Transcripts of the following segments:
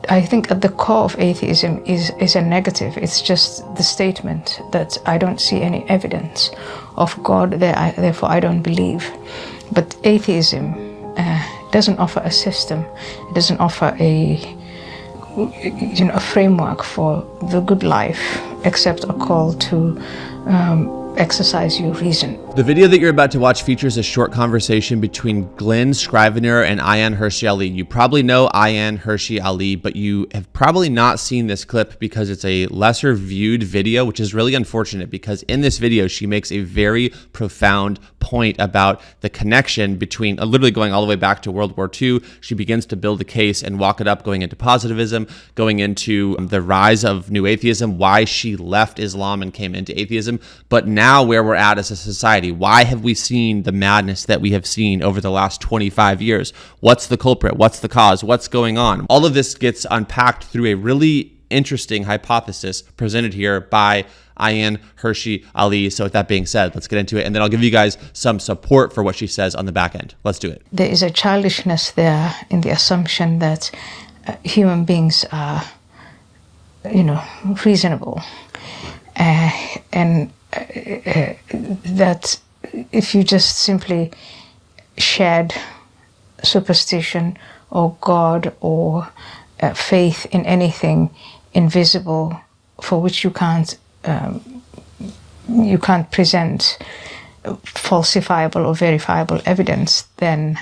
I think at the core of atheism is a negative. It's just the statement that I don't see any evidence of God, therefore I don't believe. But atheism doesn't offer a system. It doesn't offer a framework for the good life, except a call to exercise your reason. The video that you're about to watch features a short conversation between Glenn Scrivener and Ayaan Hirsi Ali. You probably know Ayaan Hirsi Ali, but you have probably not seen this clip because it's a lesser viewed video, which is really unfortunate because in this video, she makes a very profound point about the connection between literally going all the way back to World War II. She begins to build the case and walk it up, going into positivism, going into the rise of new atheism, why she left Islam and came into atheism. But now where we're at as a society, why have we seen the madness that we have seen over the last 25 years? What's the culprit? What's the cause? What's going on? All of this gets unpacked through a really interesting hypothesis presented here by Ayaan Hirsi Ali. So with that being said, let's get into it. And then I'll give you guys some support for what she says on the back end. Let's do it. There is a childishness there in the assumption that human beings are, reasonable. And that if you just simply shed superstition or God or faith in anything invisible for which you can't present falsifiable or verifiable evidence, then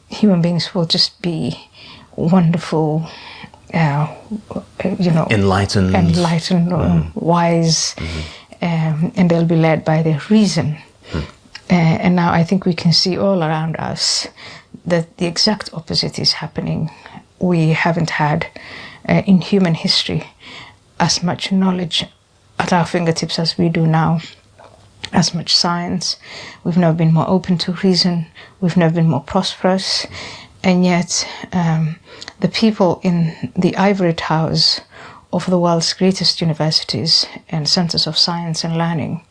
human beings will just be wonderful, enlightened, wise, and they'll be led by their reason. And now I think we can see all around us that the exact opposite is happening. We haven't had in human history as much knowledge at our fingertips as we do now, as much science. We've never been more open to reason. We've never been more prosperous. And yet the people in the ivory towers of the world's greatest universities and centers of science and learning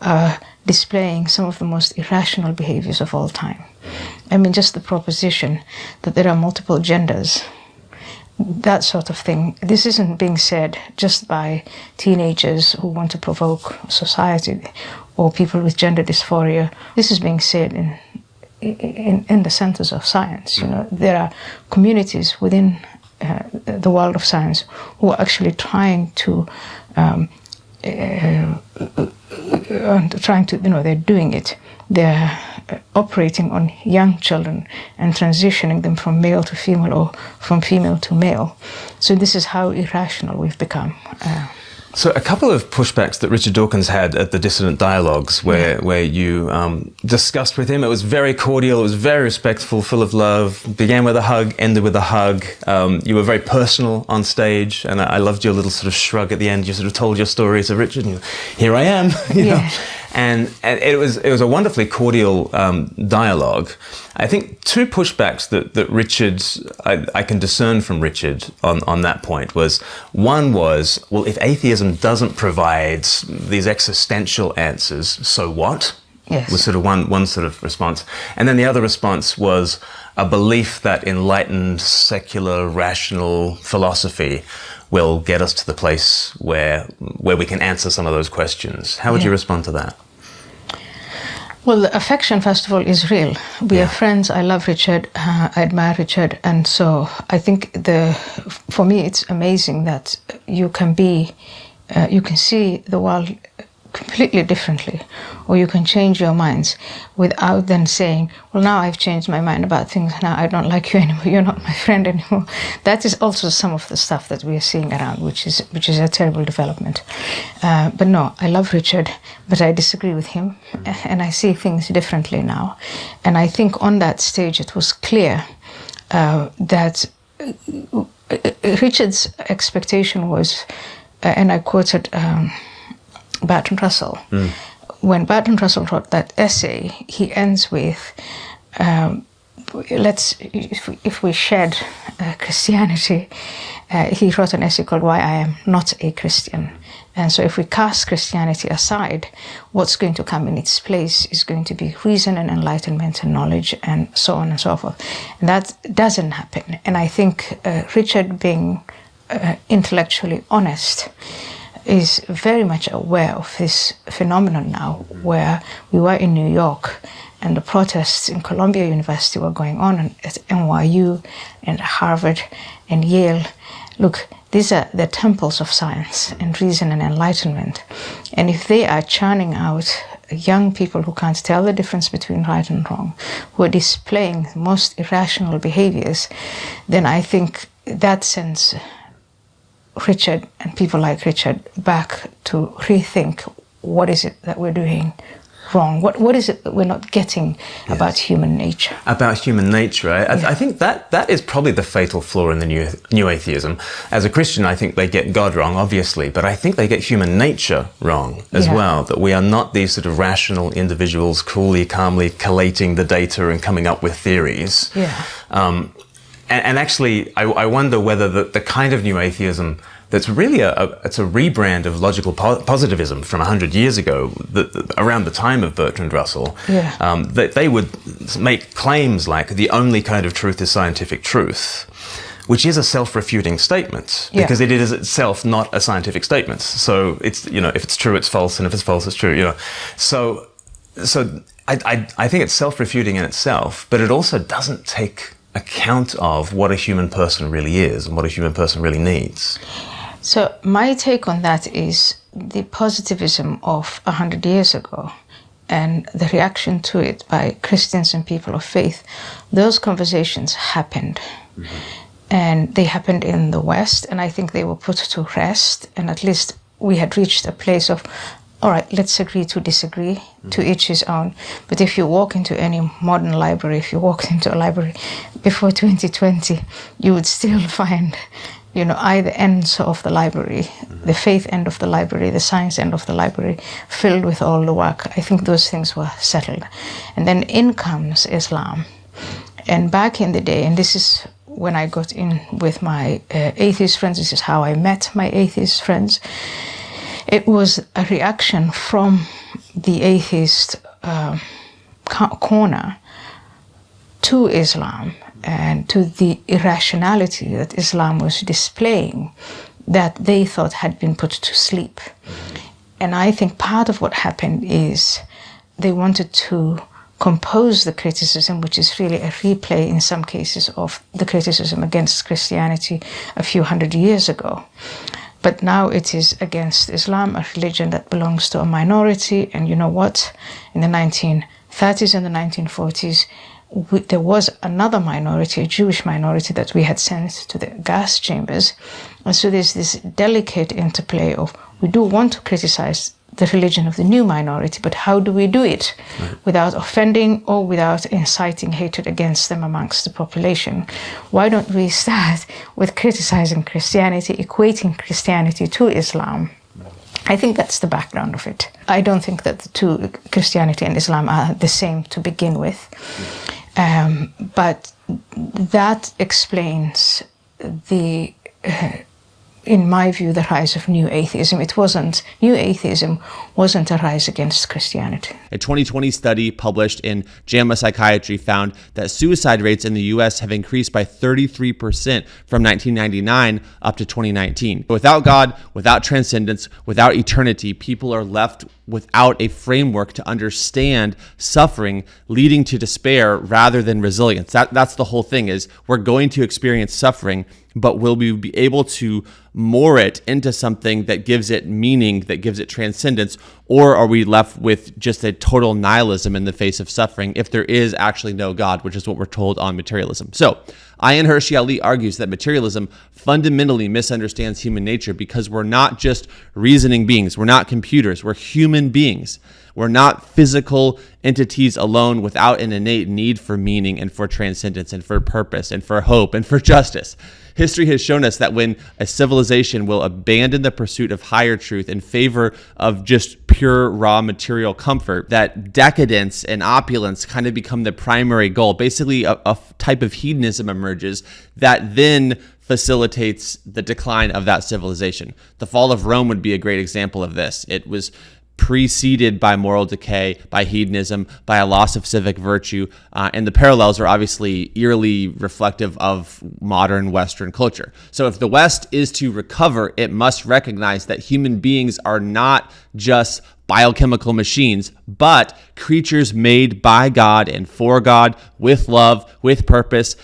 are displaying some of the most irrational behaviors of all time. I mean, just the proposition that there are multiple genders, that sort of thing. This isn't being said just by teenagers who want to provoke society or people with gender dysphoria. This is being said in the centers of science. There are communities within the world of science who are actually trying to they're doing it. They're operating on young children and transitioning them from male to female or from female to male. So this is how irrational we've become. So a couple of pushbacks that Richard Dawkins had at the Dissident Dialogues where you discussed with him. It was very cordial, it was very respectful, full of love, began with a hug, ended with a hug. You were very personal on stage, and I loved your little sort of shrug at the end. You sort of told your story to Richard, and here I am, you know. And it was a wonderfully cordial dialogue. I think two pushbacks that Richard, I can discern from Richard on that point was, one was, well, if atheism doesn't provide these existential answers, so what? Yes. Was sort of one sort of response. And then the other response was a belief that enlightened, secular, rational philosophy will get us to the place where we can answer some of those questions. How would you respond to that? Well, the affection, first of all, is real. We are friends. I love Richard. I admire Richard. And so I think for me, it's amazing that you can see the world completely differently, or you can change your minds without then saying, well, now I've changed my mind about things, now I don't like you anymore, you're not my friend anymore. That is also some of the stuff that we are seeing around, which is a terrible development. But no, I love Richard, but I disagree with him, and I see things differently now. And I think on that stage it was clear that Richard's expectation was, and I quoted Bertrand Russell. When Bertrand Russell wrote that essay, he ends with, if we shed Christianity, he wrote an essay called Why I Am Not a Christian. And so if we cast Christianity aside, what's going to come in its place is going to be reason and enlightenment and knowledge and so on and so forth. And that doesn't happen. And I think Richard, being intellectually honest, is very much aware of this phenomenon now, where we were in New York and the protests in Columbia University were going on, and at NYU and Harvard and Yale. Look, these are the temples of science and reason and enlightenment. And if they are churning out young people who can't tell the difference between right and wrong, who are displaying the most irrational behaviors, then I think that sends Richard and people like Richard back to rethink, what is it that we're doing wrong? What is it that we're not getting about human nature? About human nature, I think that is probably the fatal flaw in the new atheism. As a Christian, I think they get God wrong, obviously, but I think they get human nature wrong as well, that we are not these sort of rational individuals coolly, calmly collating the data and coming up with theories. And actually, I wonder whether the kind of new atheism that's really it's a rebrand of logical positivism from 100 years ago, around the time of Bertrand Russell, that they would make claims like the only kind of truth is scientific truth, which is a self-refuting statement, because it is itself not a scientific statement. So it's, if it's true, it's false, and if it's false, it's true. So I think it's self-refuting in itself, but it also doesn't take account of what a human person really is and what a human person really needs. So my take on that is the positivism of 100 years ago and the reaction to it by Christians and people of faith. Those conversations happened. And they happened in the West, and I think they were put to rest, and at least we had reached a place of, all right, let's agree to disagree, to each his own. But if you walk into any modern library, if you walked into a library before 2020, you would still find, either ends of the library, the faith end of the library, the science end of the library, filled with all the work. I think those things were settled. And then in comes Islam. And back in the day, and this is when I got in with my atheist friends, this is how I met my atheist friends, it was a reaction from the atheist corner to Islam and to the irrationality that Islam was displaying that they thought had been put to sleep. And I think part of what happened is they wanted to compose the criticism, which is really a replay in some cases of the criticism against Christianity a few hundred years ago. But now it is against Islam, a religion that belongs to a minority. And you know what? In the 1930s and the 1940s, there was another minority, a Jewish minority, that we had sent to the gas chambers. And so there's this delicate interplay of, we do want to criticize the religion of the new minority, but how do we do it without offending or without inciting hatred against them amongst the population? Why don't we start with criticizing Christianity, equating Christianity to Islam? I think that's the background of it. I don't think that the two, Christianity and Islam, are the same to begin with. But that explains the in my view, the rise of new atheism. New atheism wasn't a rise against Christianity. A 2020 study published in JAMA Psychiatry found that suicide rates in the US have increased by 33% from 1999 up to 2019. Without God, without transcendence, without eternity, people are left without a framework to understand suffering, leading to despair rather than resilience. That's the whole thing, is we're going to experience suffering, but will we be able to moor it into something that gives it meaning, that gives it transcendence, or are we left with just a total nihilism in the face of suffering if there is actually no God, which is what we're told on materialism? So, Ayaan Hirsi Ali argues that materialism fundamentally misunderstands human nature because we're not just reasoning beings, we're not computers, we're human beings. We're not physical entities alone without an innate need for meaning and for transcendence and for purpose and for hope and for justice. History has shown us that when a civilization will abandon the pursuit of higher truth in favor of just pure raw material comfort, that decadence and opulence kind of become the primary goal. Basically, a type of hedonism emerges that then facilitates the decline of that civilization. The fall of Rome would be a great example of this. It was preceded by moral decay, by hedonism, by a loss of civic virtue, and the parallels are obviously eerily reflective of modern Western culture. So if the West is to recover, it must recognize that human beings are not just biochemical machines, but creatures made by God and for God, with love, with purpose,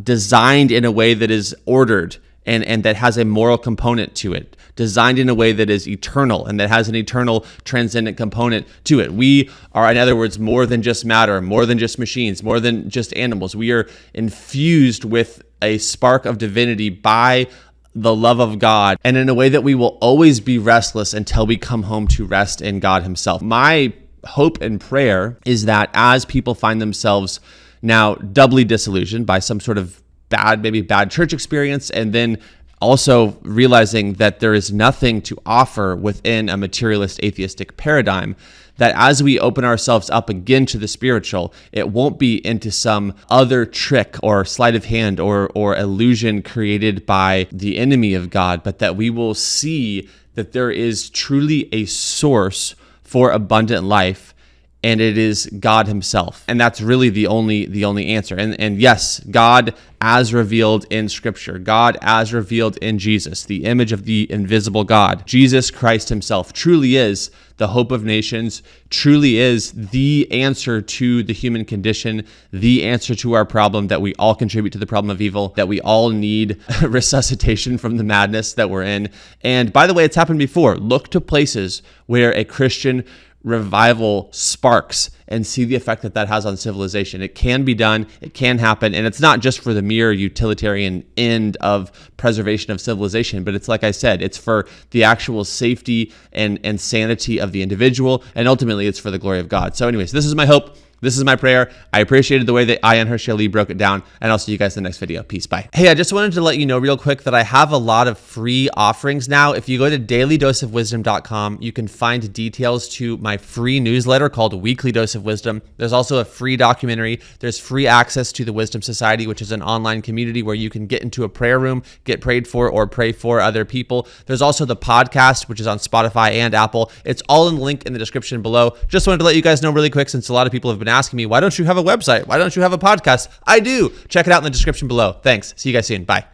designed in a way that is ordered and that has a moral component to it, designed in a way that is eternal and that has an eternal transcendent component to it. We are, in other words, more than just matter, more than just machines, more than just animals. We are infused with a spark of divinity by the love of God, and in a way that we will always be restless until we come home to rest in God himself. My hope and prayer is that as people find themselves now doubly disillusioned by some sort of maybe bad church experience, and then also realizing that there is nothing to offer within a materialist atheistic paradigm, that as we open ourselves up again to the spiritual, it won't be into some other trick or sleight of hand or illusion created by the enemy of God, but that we will see that there is truly a source for abundant life, and it is God himself. And that's really the only answer. And yes, God as revealed in Scripture, God as revealed in Jesus, the image of the invisible God, Jesus Christ himself truly is the hope of nations, truly is the answer to the human condition, the answer to our problem, that we all contribute to the problem of evil, that we all need resuscitation from the madness that we're in. And by the way, it's happened before. Look to places where a Christian revival sparks and see the effect that has on civilization. It can be done, it can happen, and it's not just for the mere utilitarian end of preservation of civilization, but it's, like I said, it's for the actual safety and sanity of the individual, and ultimately it's for the glory of God. So anyways, this is my hope. This is my prayer. I appreciated the way that Ayaan Hirsi Ali broke it down, and I'll see you guys in the next video. Peace. Bye. Hey, I just wanted to let you know real quick that I have a lot of free offerings now. If you go to dailydoseofwisdom.com, you can find details to my free newsletter called Weekly Dose of Wisdom. There's also a free documentary. There's free access to the Wisdom Society, which is an online community where you can get into a prayer room, get prayed for, or pray for other people. There's also the podcast, which is on Spotify and Apple. It's all in the link in the description below. Just wanted to let you guys know really quick, since a lot of people have been asking me, why don't you have a website? Why don't you have a podcast? I do. Check it out in the description below. Thanks. See you guys soon. Bye.